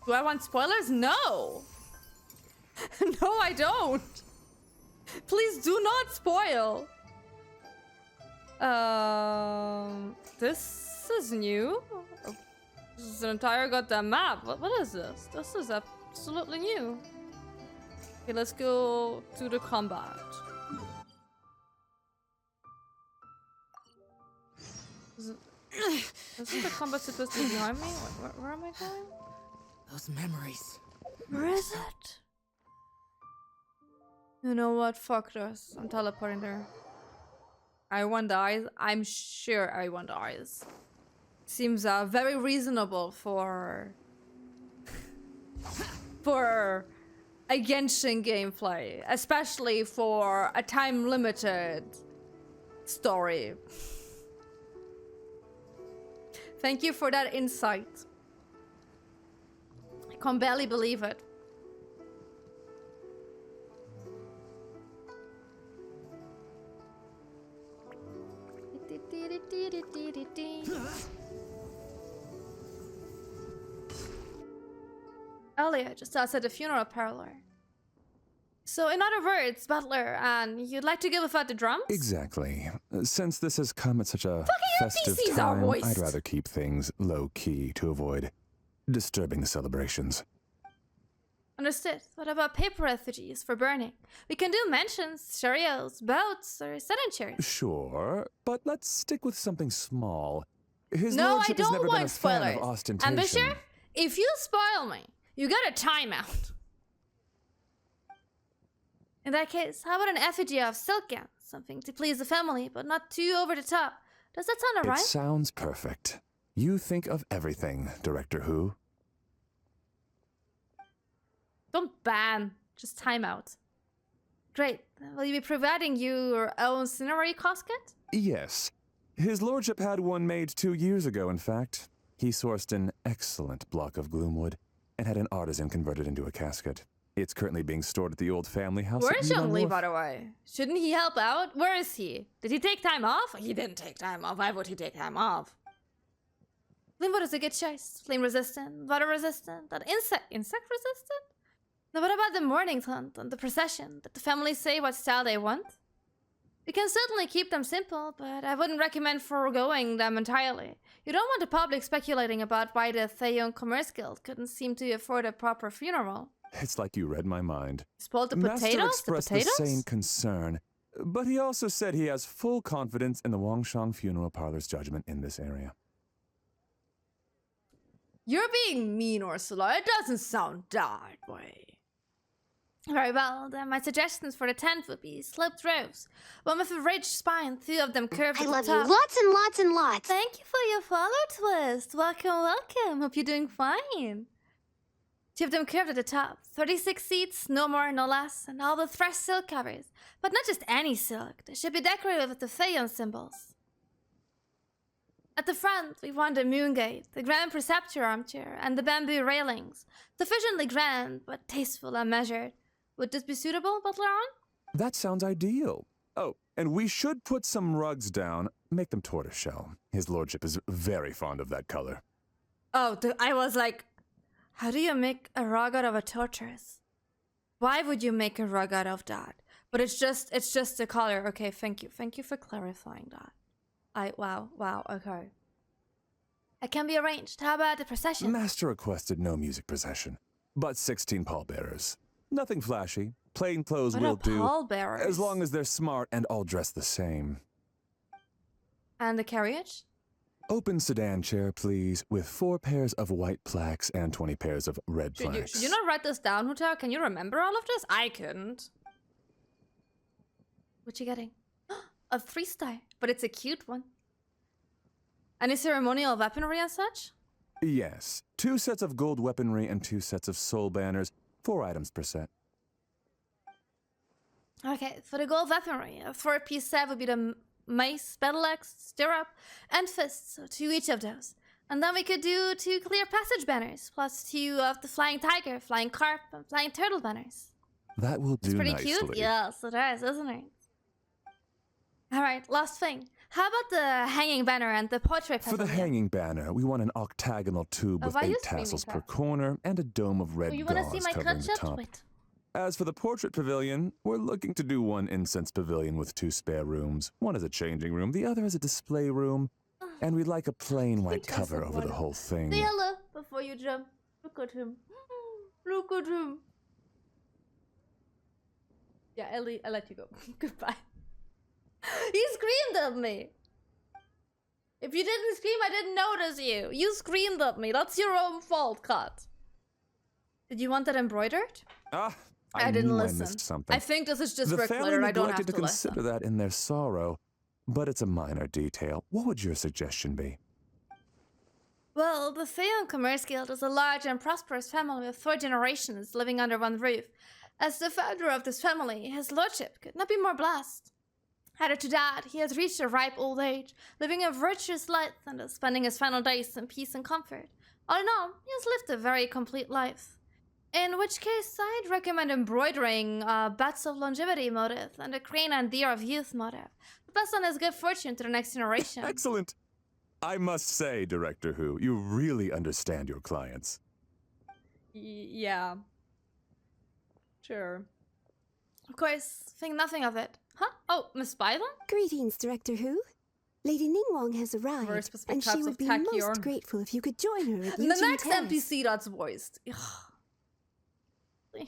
Do I want spoilers? No. No, I don't. Please do not spoil. This is new. This is an entire goddamn map. What is this? This is absolutely new. Okay, let's go to the combat. Isn't the combat supposed to be behind me? Where am I going? Those memories. Where is it? You know what? Fuck this. I'm teleporting there. I1 dies. I'm sure I1 dies. Seems very reasonable for a Genshin gameplay, especially for a time-limited story. Thank you for that insight. I can barely believe it. Earlier, just outside the funeral parlor. So, in other words, Butler, and you'd like to go without the drums? Exactly. Since this has come at such a festive NPCs are time, moist. I'd rather keep things low-key to avoid disturbing the celebrations. Understood. What about paper effigies for burning? We can do mansions, chariots, boats, or sedentaries. Sure, but let's stick with something small. His No, I lordship has don't never been a want fan spoilers. of ostentation. Ambassador, if you spoil me, you get a timeout. In that case, how about an effigy of Silken? Something to please the family, but not too over the top. Does that sound It alright? sounds perfect. You think of everything, Director Who. Don't ban, just timeout. Great. Will you be providing your own cinerary casket? Yes. His lordship had one made 2 years ago, in fact. He sourced an excellent block of gloomwood and had an artisan convert it into a casket. It's currently being stored at the old family house. Where's at Yulon Young Lee, Wharf. by the way? Shouldn't he help out? Where is he? Did he take time off? He didn't take time off. Why would he take time off? Gloomwood is a good choice. Flame resistant, water resistant, and insect resistant? Now what about the morning hunt and the procession? Did the family say what style they want? We can certainly keep them simple, but I wouldn't recommend foregoing them entirely. You don't want the public speculating about why the Theon Commerce Guild couldn't seem to afford a proper funeral. It's like you read my mind. Spoiled the Master potatoes? expressed the same concern, but he also said he has full confidence in the Wangshang Funeral Parlor's judgment in this area. You're being mean, Ursula. It doesn't sound that way. Very well, then my suggestions for the tent would be sloped roofs. One with a ridged spine, 2 of them curved I at the love you top. lots and lots and lots. Thank you for your follow, Twist. Welcome, welcome. Hope you're doing fine. 2 of them curved at the top. 36 seats, no more, no less, and all with fresh silk covers. But not just any silk. They should be decorated with the Theon symbols. At the front, we want the moon gate, the grand preceptor armchair, and the bamboo railings. Sufficiently grand, but tasteful and measured. Would this be suitable, Butler on? That sounds ideal. Oh, and we should put some rugs down. Make them tortoiseshell. His lordship is very fond of that color. Oh, I was like, how do you make a rug out of a tortoise? Why would you make a rug out of that? But it's just the color. Okay, thank you. Thank you for clarifying that. Wow, okay. It can be arranged. How about the procession? Master requested no music procession, but 16 pallbearers. Nothing flashy. Plain clothes What will are do, pallbearers? as long as they're smart and all dressed the same. And the carriage? Open sedan chair, please, with 4 pairs of white plaques and 20 pairs of red plaques. Should you not write this down, Hotel? Can you remember all of this? I couldn't. What you getting? A 3-star, but it's a cute one. Any ceremonial weaponry and such? Yes. 2 sets of gold weaponry and 2 sets of soul banners. 4 items per set. Okay, for the gold weaponry, a 4-piece set would be the mace, battle axe, stirrup, and fist, so 2 each of those. And then we could do 2 clear passage banners, plus 2 of the flying tiger, flying carp, and flying turtle banners. That will do It's pretty nicely. cute? Yes, it is, isn't it? Alright, last thing. How about the hanging banner and the portrait For the pavilion? hanging banner, we want an octagonal tube Oh, with why are 8 you screaming, tassels per Kat? corner and a dome of Oh, red you want to see gauze my covering the cut top. Wait. As for the portrait pavilion, we're looking to do one incense pavilion with 2 spare rooms. One is a changing room, the other is a display room. And we'd like a plain white cover over the whole thing. Say hello before you jump. Look at him. Look at him. Yeah, Ellie, I let you go. Goodbye. He screamed at me. If you didn't scream, I didn't notice you. You screamed at me. That's your own fault, Kat. Did you want that embroidered? Ah, I didn't knew listen. I missed something. I think this is just The Rick family Glitter. I don't have neglected to to consider listen. that in their sorrow, but it's a minor detail. What would your suggestion be? Well, the Theon Commerce Guild is a large and prosperous family of 4 generations living under one roof. As the founder of this family, his lordship could not be more blessed. Added to that, he has reached a ripe old age, living a virtuous life and is spending his final days in peace and comfort. All in all, he has lived a very complete life. In which case, I'd recommend embroidering Bats of Longevity motif and a Crane and Deer of Youth motif. To pass on his good fortune to the next generation. Excellent. I must say, Director Who, you really understand your clients. Yeah. Sure. Of course, think nothing of it. Huh? Oh, Miss Byron? Greetings, Director Who. Lady Ningguang has arrived, Very specific and types she of would be tachyon. most grateful if you could join her at The Eugene next Terrace. NPC that's voiced. Ugh. Please.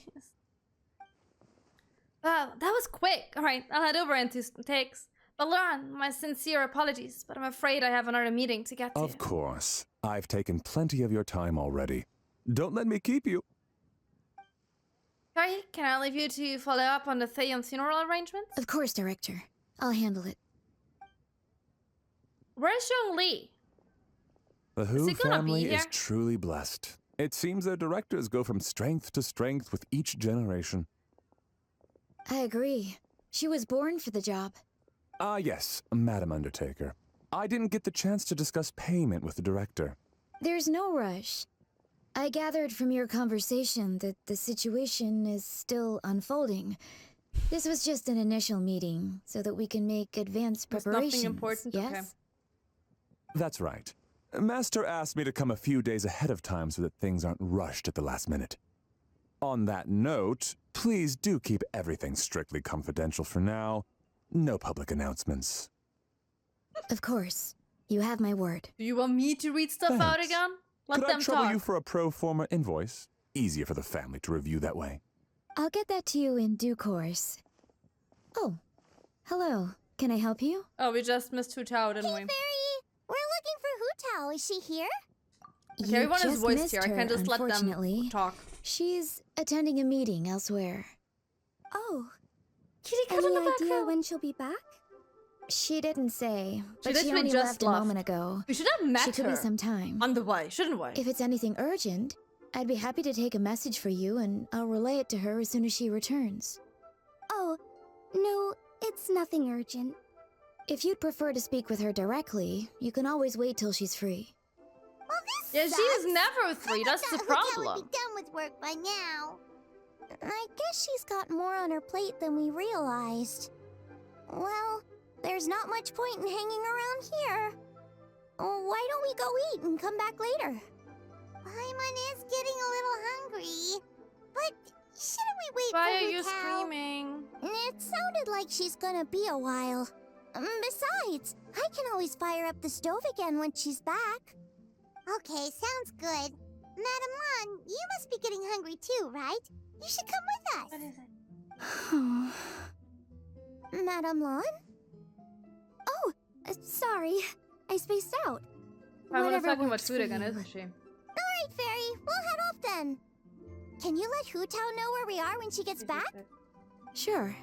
Wow, that was quick. Alright, I'll head over in 2 takes. But Lauren, my sincere apologies, but I'm afraid I have another meeting to get to. Of course. I've taken plenty of your time already. Don't let me keep you. Carrie, can I leave you to follow up on the Theon funeral arrangements? Of course, Director. I'll handle it. Where's Zhongli? The Is Who he gonna be family is here? truly blessed. It seems their directors go from strength to strength with each generation. I agree. She was born for the job. Ah, yes, Madam Undertaker. I didn't get the chance to discuss payment with the director. There's no rush. I gathered from your conversation that the situation is still unfolding. This was just an initial meeting, so that we can make advanced There's preparations. nothing important? Yes? Okay. That's right. Master asked me to come a few days ahead of time so that things aren't rushed at the last minute. On that note, please do keep everything strictly confidential for now. No public announcements. Of course. You have my word. Do you want me to read stuff out Thanks. again? Let Could them I trouble talk. you for a pro forma invoice? Easier for the family to review that way. I'll get that to you in due course. Oh, hello. Can I help you? Oh, we just missed Hu Tao, didn't we? We're looking for Hu Tao. Is she here? Okay, You everyone is just voiced missed here. I her, can just let them unfortunately. talk. She's attending a meeting elsewhere. Oh, Kitty cut any in the idea background. when she'll be back? She didn't say, but she literally only just left a left. moment ago. We should have met She could her be some time. on the way, shouldn't we? If it's anything urgent, I'd be happy to take a message for you and I'll relay it to her as soon as she returns. Oh, no, it's nothing urgent. If you'd prefer to speak with her directly, you can always wait till she's free. Well, this Yeah, she sucks. is never free. That's the Hu Tao would problem. be done with work by now. I guess she's got more on her plate than we realized. Well, there's not much point in hanging around here. Why don't we go eat and come back later? Paimon is getting a little hungry. But shouldn't we wait Why for are Hu you Tao? screaming? It sounded like she's gonna be a while. Besides, I can always fire up the stove again when she's back. Okay, sounds good. Madam Lan, you must be getting hungry too, right? You should come with us. What is it? Madam Lan? Oh, sorry. I spaced out. I'm Whatever talking about works food for again, you. isn't she? Alright, Fairy. We'll head off then. Can you let Hu Tao know where we are when she gets back? Sure.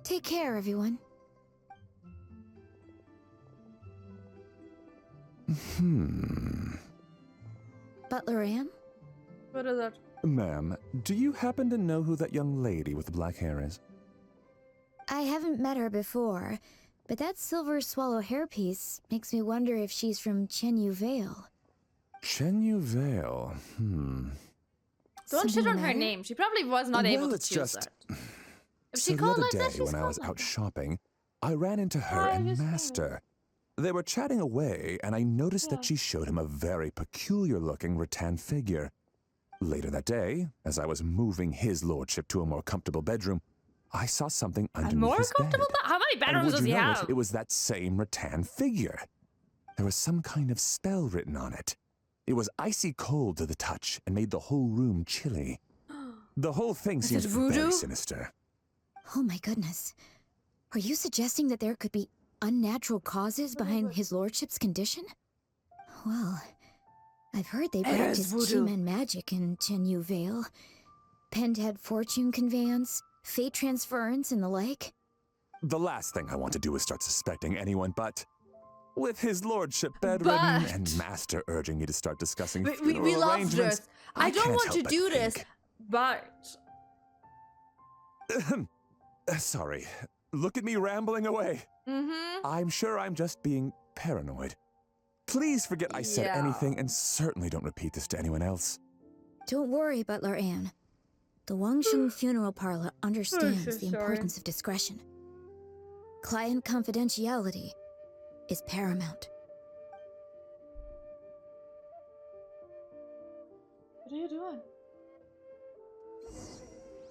Take care, everyone. Butler Ann? What is it? Ma'am, do you happen to know who that young lady with the black hair is? I haven't met her before, but that silver swallow hairpiece makes me wonder if she's from Chenyu Vale. Chenyu Vale. Don't shit Something on the her matter? name. She probably was not able Well, to it's choose just- it. If So she the called other like that, day she's when I was called out like that. shopping, I ran into her Why are and you Master. They were chatting away, and I noticed Yeah. that she showed him a very peculiar-looking rattan figure. Later that day, as I was moving his lordship to a more comfortable bedroom, I saw something A underneath more his comfortable bed. How many And bedrooms would does you he know have? it was that same rattan figure. There was some kind of spell written on it. It was icy cold to the touch and made the whole room chilly. The whole thing Is seems it voodoo? very sinister. Oh my goodness. Are you suggesting that there could be unnatural causes behind his lordship's condition? Well, I've heard they It practice is voodoo. Chi-Men magic in Chenyu Vale. Pendhead fortune conveyance, fate transference, and the like. The last thing I want to do is start suspecting anyone, but with his lordship bedridden But- and Master urging me to start discussing We funeral love arrangements, this. I don't can't want to help but do this, think. but Sorry. Look at me rambling away. I'm sure I'm just being paranoid. Please forget I said Yeah. anything, and certainly don't repeat this to anyone else. Don't worry, Butler Anne. The Wangsheng Funeral Parlor understands so the sorry. importance of discretion. Client confidentiality is paramount. What are you doing?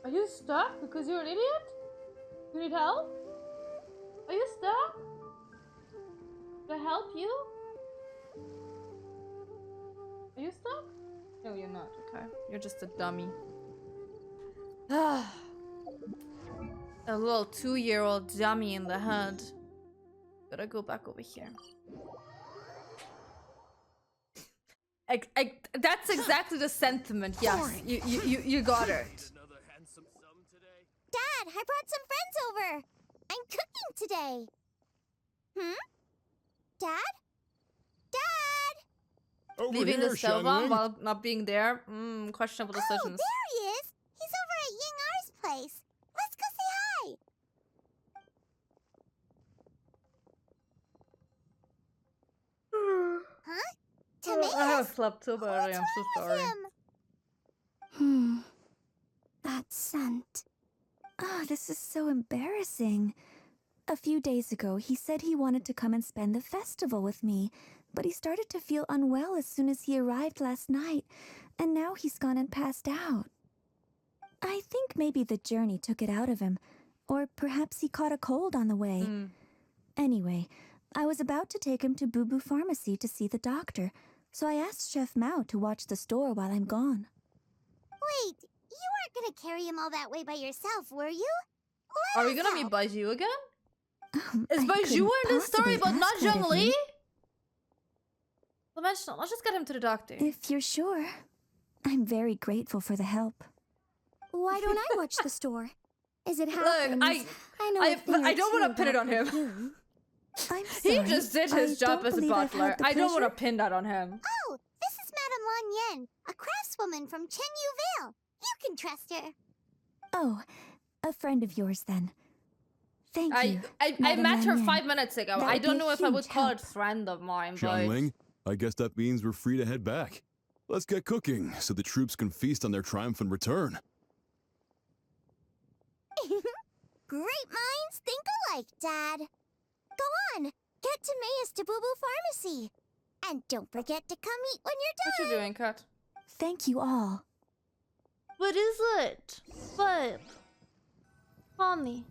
Are you stuck because you're an idiot? You need help? Are you stuck? Can I help you? Are you stuck? No, you're not. Okay. You're just a dummy. A little 2-year-old dummy in the head. Gotta go back over here. That's exactly the sentiment. Yes, you got it. Dad, I brought some friends over. I'm cooking today. Dad? Dad? Over Leaving here, the stove on Xiangling. while not being there. Questionable Oh, decisions. there he is. He's over at Ying R's place. Let's go say hi. Huh? I have Timaeus? slept so badly. I'm so sorry. Him. That scent. This is so embarrassing. A few days ago, he said he wanted to come and spend the festival with me, but he started to feel unwell as soon as he arrived last night, and now he's gone and passed out. I think maybe the journey took it out of him, or perhaps he caught a cold on the way. Anyway, I was about to take him to Boo Boo Pharmacy to see the doctor, so I asked Chef Mao to watch the store while I'm gone. Wait, you weren't gonna carry him all that way by yourself, were you? Are we gonna meet Baiju again? Is I Baiju couldn't in this story, but possibly not ask that Zhong of Li? you. Let's just get him to the doctor. If you're sure, I'm very grateful for the help. Why don't I watch the store? As it Look, happens, I know I don't want to pin it on him. I'm He sorry, just did his I job don't as a believe I've butler. had the I don't want to pleasure. pin that on him. Oh, this is Madame Lan Yen, a craftswoman from Chenyu Vale. You can trust her. Oh, a friend of yours then. Thank you. I Madame met her Lanyan. 5 minutes ago. That I would don't be a know if I would huge call help. it friend of mine, but Xiangling, I guess that means we're free to head back. Let's get cooking so the troops can feast on their triumphant return. Great minds think alike, Dad. Go on, get Timaeus to Boo Boo Pharmacy. And don't forget to come eat when you're what done. you doing, Kat? Thank you all. What is it? Babe. Honey.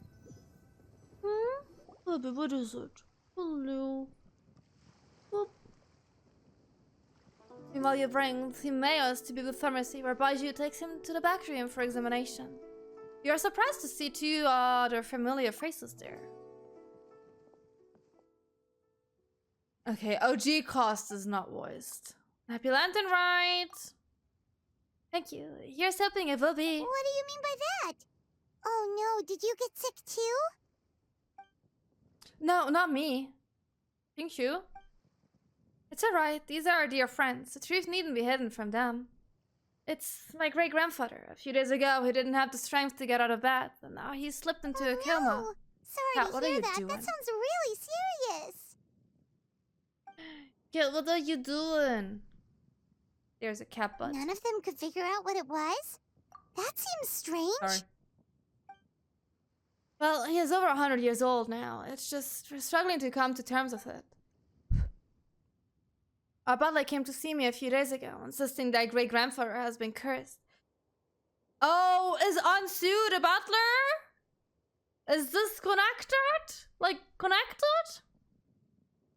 Baby, what is it? Hello. Whoop. Meanwhile, you bring Timaeus to be the pharmacy, where Baiju takes him to the back room for examination. You are surprised to see two other familiar faces there. Okay, OG cost is not voiced. Happy Lantern, right? Thank you. Here's hoping it will be. What do you mean by that? Oh no, did you get sick too? No, not me. Thank you. It's alright. These are our dear friends. The truth needn't be hidden from them. It's my great-grandfather. A few days ago, he didn't have the strength to get out of bed, and now he's slipped into a coma. No. Sorry Kat, to what are hear you that. doing? That sounds really serious. Kit, what are you doing? There's a cat butt. None of them could figure out what it was? That seems strange. Sorry. Well, he is over 100 years old now. It's just we're struggling to come to terms with it. Our butler came to see me a few days ago, insisting that great-grandfather has been cursed. Oh, is Ansu the butler? Is this connected? Like, connected?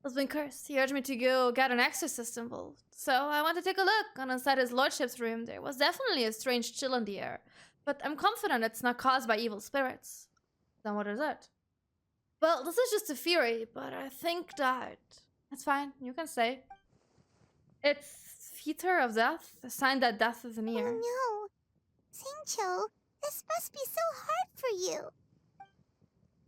Has been cursed. He urged me to go get an exorcist involved. So I went to take a look, and inside his lordship's room there was definitely a strange chill in the air. But I'm confident it's not caused by evil spirits. Then what is it? Well, this is just a theory, but I think that... That's fine, you can say. It's Fetor of Death, a sign that death is near. Oh no. Xingqiu, this must be so hard for you.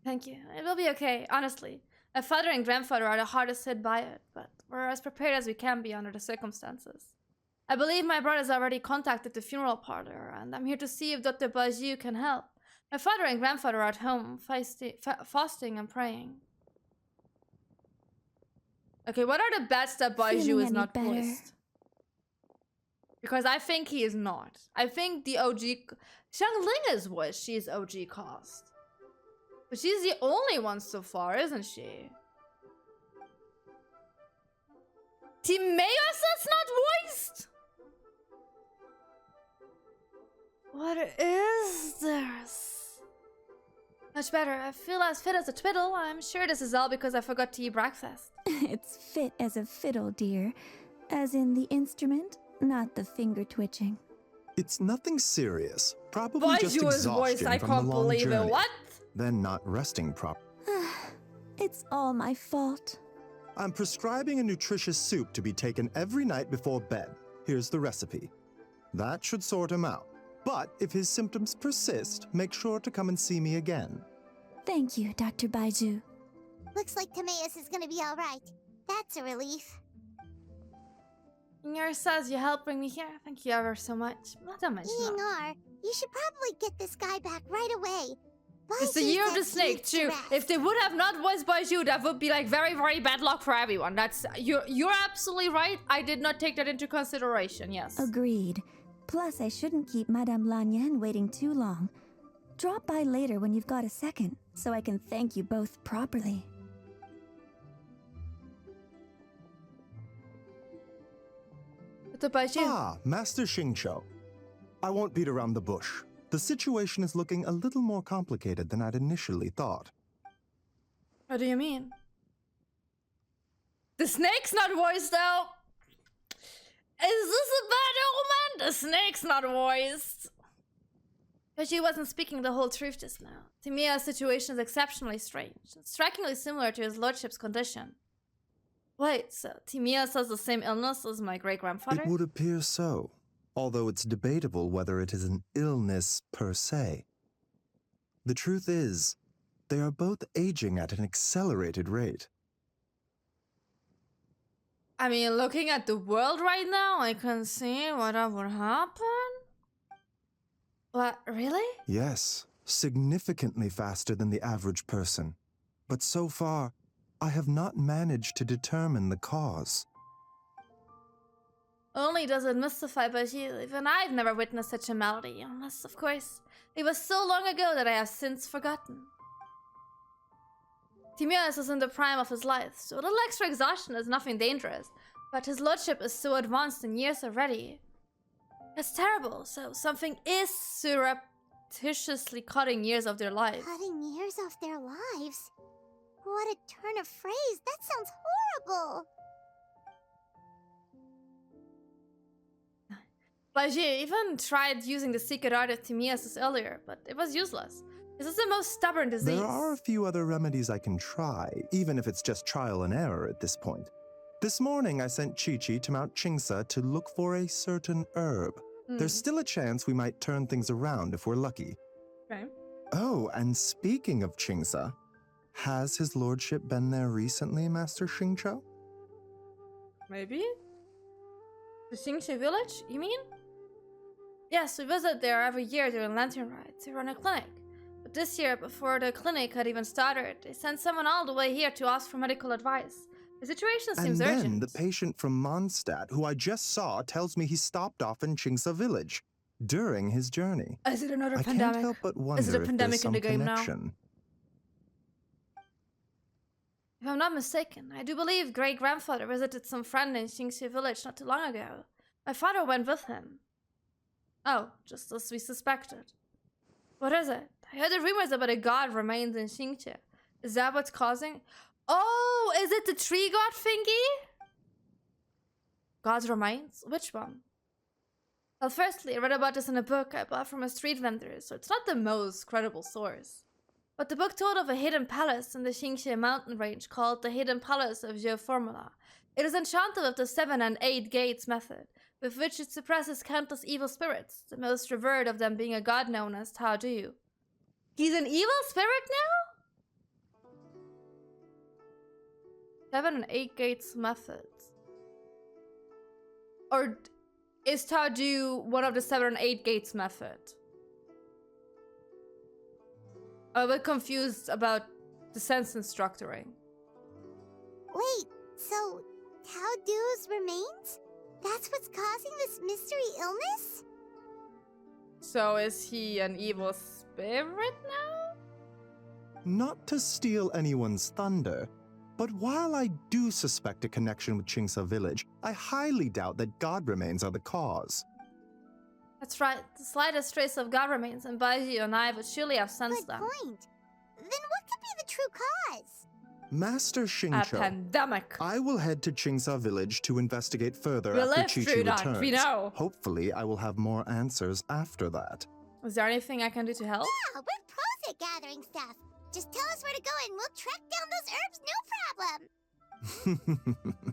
Thank you. It will be okay, honestly. My father and grandfather are the hardest hit by it, but we're as prepared as we can be under the circumstances. I believe my brother's already contacted the funeral parlor, and I'm here to see if Dr. Baju can help. My father and grandfather are at home, fasting and praying. Okay, what are the bets that Baju is not voiced? Because I think he is not. I think the OG... Xiangling is voiced. She's OG cast. But she's the only one so far, isn't she? Timaeus is not voiced? What is this? Much better. I feel as fit as a twiddle. I'm sure this is all because I forgot to eat breakfast. It's fit as a fiddle, dear. As in the instrument, not the finger twitching. It's nothing serious. Probably just Baju's exhaustion voice, I from the can't long believe journey. it. What? Then not resting properly. It's all my fault. I'm prescribing a nutritious soup to be taken every night before bed. Here's the recipe. That should sort him out. But if his symptoms persist, make sure to come and see me again. Thank you, Dr. Baiju. Looks like Timaeus is gonna be alright. That's a relief. Inger says you helped bring me here. Thank you ever so much. Not that much. No. Inger, you should probably get this guy back right away. It's the Baiju's year of the at snake, huge too. stress. If they would have not voiced Baiju, that would be like very, very bad luck for everyone. That's you're absolutely right. I did not take that into consideration. Yes. Agreed. Plus, I shouldn't keep Madame Lanyan waiting too long. Drop by later when you've got a second, so I can thank you both properly. The Baiju. Ah, Master Xingqiu. I won't beat around the bush. The situation is looking a little more complicated than I'd initially thought. What do you mean? The snake's not voiced, though. Is this a bad omen? The snake's not voiced. But she wasn't speaking the whole truth just now. Timaeus' situation is exceptionally strange, and strikingly similar to his lordship's condition. Wait, so Timaeus has the same illness as my great-grandfather? It would appear so, although it's debatable whether it is an illness per se. The truth is, they are both aging at an accelerated rate. I mean, looking at the world right now, I can see what would happen. What, really? Yes, significantly faster than the average person. But so far, I have not managed to determine the cause. Only does it mystify Basil. Even I've never witnessed such a malady, unless, of course, it was so long ago that I have since forgotten. Timaeus is in the prime of his life, so a little extra exhaustion is nothing dangerous, but his lordship is so advanced in years already. It's terrible, so something is surreptitiously cutting years of their life. Cutting years off their lives? What a turn of phrase. That sounds horrible. Bajie even tried using the secret art of Timaeus earlier, but it was useless. This is the most stubborn disease. There are a few other remedies I can try, even if it's just trial and error at this point. This morning I sent Chi-Chi to Mount Qingsa to look for a certain herb. There's still a chance we might turn things around if we're lucky. Okay. Oh, and speaking of Qingsa, has his lordship been there recently, Master Xingqiu? Maybe? The Xingxi village, you mean? Yes, we visit there every year during Lantern Rite to run a clinic. But this year, before the clinic had even started, they sent someone all the way here to ask for medical advice. The situation seems urgent. urgent. And then the patient from Mondstadt, who I just saw, tells me he stopped off in Qingsa village during his journey. Is it another I pandemic? can't help but wonder Is it a if pandemic there's in the some game now? connection. If I'm not mistaken, I do believe great-grandfather visited some friend in Xingxi village not too long ago. My father went with him. Oh, just as we suspected. What is it? I heard the rumors about a god remains in Xingxi. Is that what's causing? Oh, is it the tree god thingy? God's remains? Which one? Well, firstly, I read about this in a book I bought from a street vendor, so it's not the most credible source. But the book told of a hidden palace in the Xingxi mountain range called the Hidden Palace of Geoformula. It is enchanted with the 7 and 8 gates method, with which it suppresses countless evil spirits, the most revered of them being a god known as Tao Du. He's an evil spirit now? 7 and 8 gates methods. Or is Tao Du one of the 7 and 8 gates method? I'm a bit confused about the sentence structuring. Wait, so Tao Du's remains? That's what's causing this mystery illness? So is he an evil spirit now? Not to steal anyone's thunder, but while I do suspect a connection with Qingce village, I highly doubt that god remains are the cause. That's right. The slightest trace of god remains, and Baiju and I would surely have sensed Good them. point. Then what could be the true cause? Master A Xingqiu, pandemic. I will head to Qingce village to investigate further We after lived Chi-Chi through that, returns. we know. Hopefully, I will have more answers after that. Is there anything I can do to help? Yeah, we're pros at gathering stuff. Just tell us where to go and we'll track down those herbs, no problem.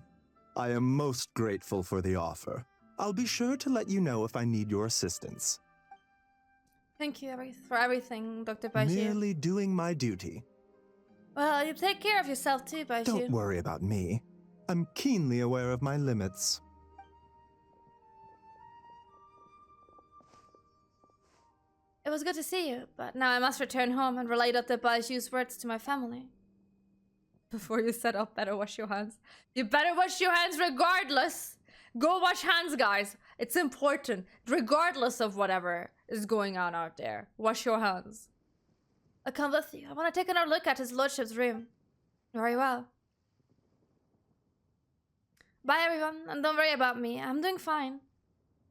I am most grateful for the offer. I'll be sure to let you know if I need your assistance. Thank you for everything, Dr. Baiju. Merely doing my duty. Well, you take care of yourself too, Baiju. Don't worry about me. I'm keenly aware of my limits. It was good to see you, but now I must return home and relay Dr. Baiju's words to my family. Before you set up, better wash your hands. You better wash your hands regardless. Go wash hands, guys. It's important, regardless of whatever is going on out there. Wash your hands. I'll come with you. I want to take another look at his lordship's room. Very well. Bye, everyone, and don't worry about me. I'm doing fine.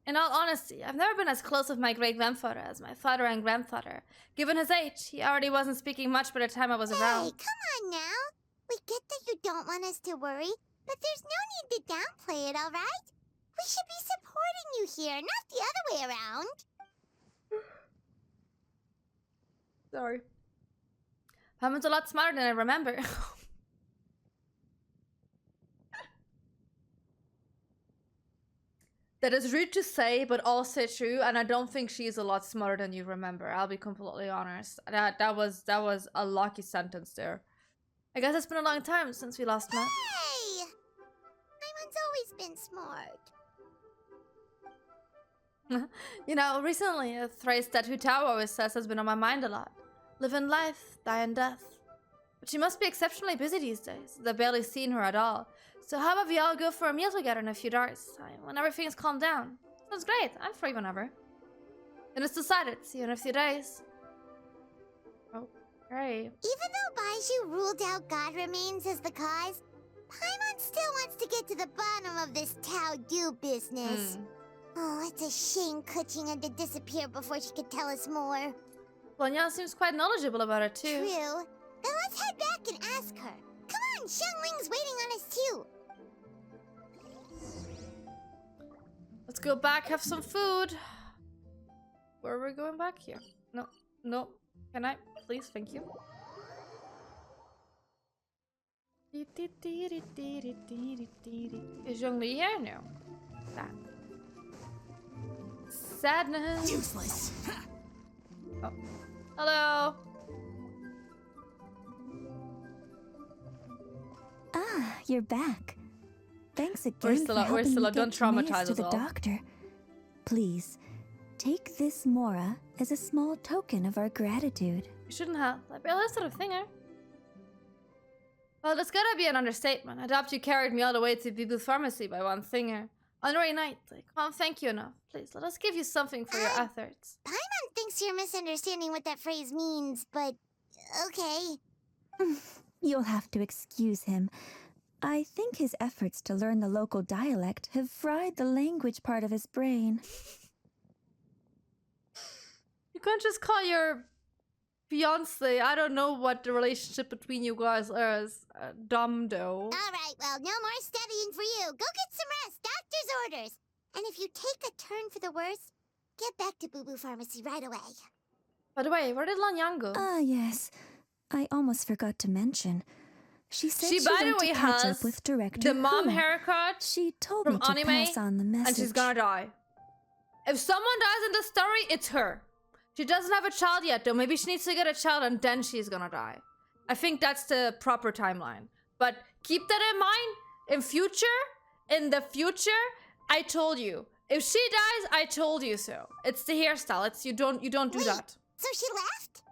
In all honesty, I've never been as close with my great-grandfather as my father and grandfather. Given his age, he already wasn't speaking much by the time I was Hey, around. come on now. We get that you don't want us to worry, but there's no need to downplay it, all right? We should be supporting you here, not the other way around. Sorry. Paimon's a lot smarter than I remember. That is rude to say, but also true, and I don't think she's a lot smarter than you remember. I'll be completely honest. That was a lucky sentence there. I guess it's been a long time since we last met. Hey! Paimon's always been smart. You know, recently a phrase that Hutao always says has been on my mind a lot. Live in life, die in death. But she must be exceptionally busy these days. I've barely seen her at all. So how about we all go for a meal together in a few days, when everything's calmed down? Sounds great. I'm free whenever. Then it's decided. See you in a few days. Oh, great. Even though Baiju ruled out God remains as the cause, Paimon still wants to get to the bottom of this Tao Du business. Oh, it's a shame Kuching had to disappear before she could tell us more. Lanya seems quite knowledgeable about it too. True. Then let's head back and ask her. Come on, Xiangling's waiting on us too. Let's go back, have some food. Where are we going back here? No, no. Can I? Please, thank you. Is Zhongli here? No. That. Sadness. Useless. Oh. Hello. Ah, you're back. Thanks again Ursula, for helping Ursula, me don't get Timaeus traumatize to us the all. doctor. Please, take this Mora as a small token of our gratitude. You shouldn't have. I barely listened to the thinger. Well, that's gotta be an understatement. I doubt you carried me all the way to Bibu's pharmacy by one thinger. On the right night, I can't thank you enough. Please, let us give you something for your efforts. Paimon thinks you're misunderstanding what that phrase means, but okay. You'll have to excuse him. I think his efforts to learn the local dialect have fried the language part of his brain. You can't just call your fiance. I don't know what the relationship between you guys is. Dumb though. All right, well, no more studying for you. Go get some rest. Doctor's orders. And if you take a turn for the worse, get back to Boo Boo Pharmacy right away. By the way, where did Lanyang go? Ah, yes. I almost forgot to mention. She said She, she by the went way, to catch has up with director the mom Hu. haircut She told from me to anime, pass on the message. and she's gonna die. If someone dies in the story, it's her. She doesn't have a child yet, though. Maybe she needs to get a child, and then she's gonna die. I think that's the proper timeline. But keep that in mind. In the future, I told you. If she dies, I told you so. It's the hairstyle. It's you don't do Wait, that. So she left?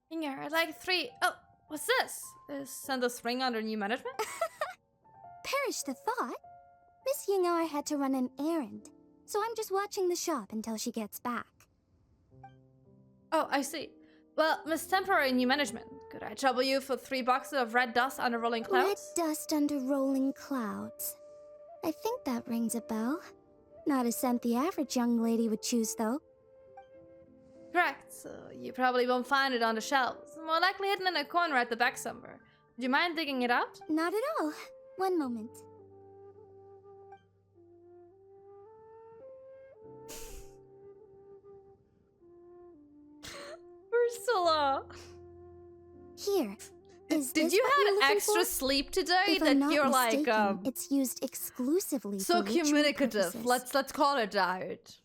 Here, I'd like 3. Oh, what's this? Is send a ring under new management? Perish the thought. Miss Yingar had to run an errand, so I'm just watching the shop until she gets back. Oh, I see. Well, Miss Temporary New Management, could I trouble you for 3 boxes of red dust under rolling clouds? Red dust under rolling clouds. I think that rings a bell. Not a scent the average young lady would choose, though. Correct, so you probably won't find it on the shelves. More likely hidden in a corner at the back somewhere. Do you mind digging it out? Not at all. One moment. Ursula! Here. Is Did this you what have you're looking extra for? sleep today If that I'm not you're mistaken, it's used exclusively so for ritual communicative? purposes. Let's call it that.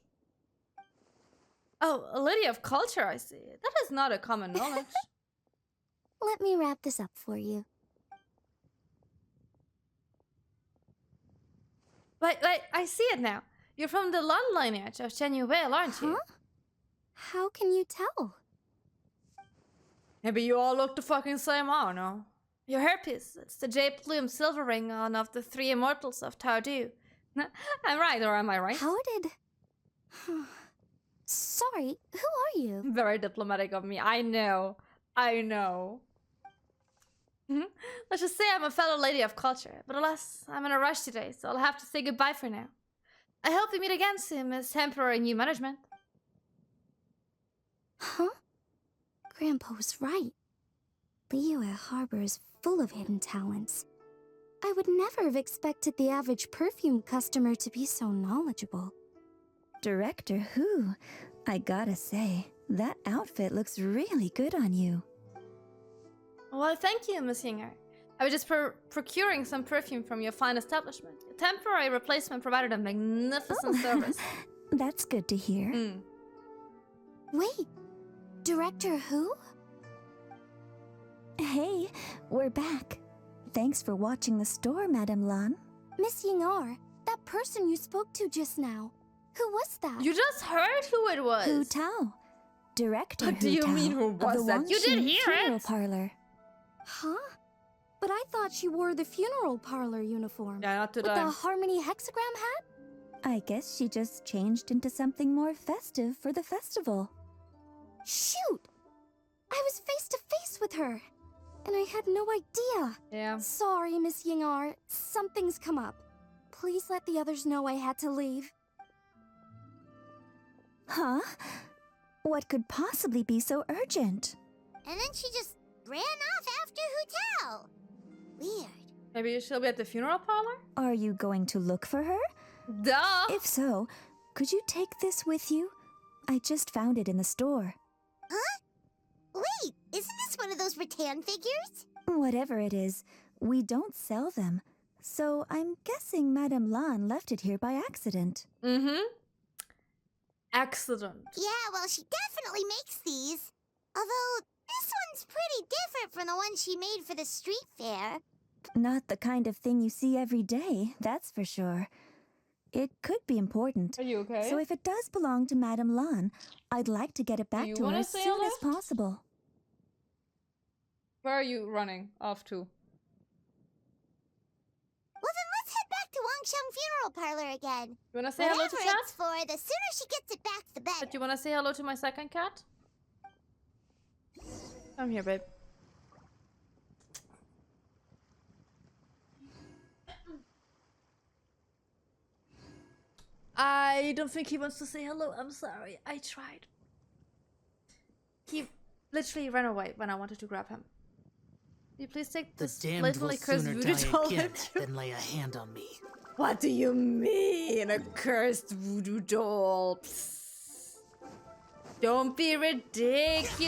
Oh, a lady of culture, I see. That is not a common knowledge. Let me wrap this up for you. Wait, I see it now. You're from the Lun lineage of Chenyu Whale, aren't you? Huh? How can you tell? Maybe you all look the fucking same, I don't know. Your hairpiece, it's the jade plume silver ring on of the 3 immortals of Tardu. I'm right, or am I right? How did... Sorry, who are you? Very diplomatic of me, I know. Let's just say I'm a fellow lady of culture, but alas, I'm in a rush today, so I'll have to say goodbye for now. I hope we meet again soon, Miss Temporary New Management. Huh? Grandpa was right. Liyue Harbor is full of hidden talents. I would never have expected the average perfume customer to be so knowledgeable. Director Hu, I gotta say, that outfit looks really good on you. Well, thank you, Miss Yinger. I was just procuring some perfume from your fine establishment. A temporary replacement provided a magnificent service. That's good to hear. Wait, Director Hu? Hey, we're back. Thanks for watching the store, Madame Lan. Miss Yingar, that person you spoke to just now. Who was that? You just heard who it was. Hu Tao. Director What do Hu you Tao mean, who of was the that? You did Wangshin hear Funeral it. Parlor. Huh? But I thought she wore the funeral parlor uniform. Yeah, not With today. the Harmony hexagram hat? I guess she just changed into something more festive for the festival. Shoot! I was face to face with her, and I had no idea. Yeah. Sorry, Miss Yingar. Something's come up. Please let the others know I had to leave. Huh? What could possibly be so urgent? And then she just ran off after Hu Tao. Weird. Maybe she'll be at the funeral parlor? Are you going to look for her? Duh! If so, could you take this with you? I just found it in the store. Huh? Wait, isn't this one of those rattan figures? Whatever it is, we don't sell them. So I'm guessing Madame Lan left it here by accident. Accident. Yeah, well, she definitely makes these. Although, this one's pretty different from the one she made for the street fair. Not the kind of thing you see every day, that's for sure. It could be important. Are you okay? So if it does belong to Madame Lan, I'd like to get it back you to her wanna as say soon hello? as possible. Where are you running off to? Well, then let's head back to Wangsheng Funeral Parlor again. You wanna say hello Whatever to it's Cat? for, the sooner she gets it back, the better. But you wanna say hello to my second cat? I'm here, babe. I don't think he wants to say hello. I'm sorry. I tried. He literally ran away when I wanted to grab him. Will you please take The this damned will blatantly cursed sooner voodoo die doll again with you? than lay a hand on me. What do you mean, a cursed voodoo doll? Psst. Don't be ridiculous.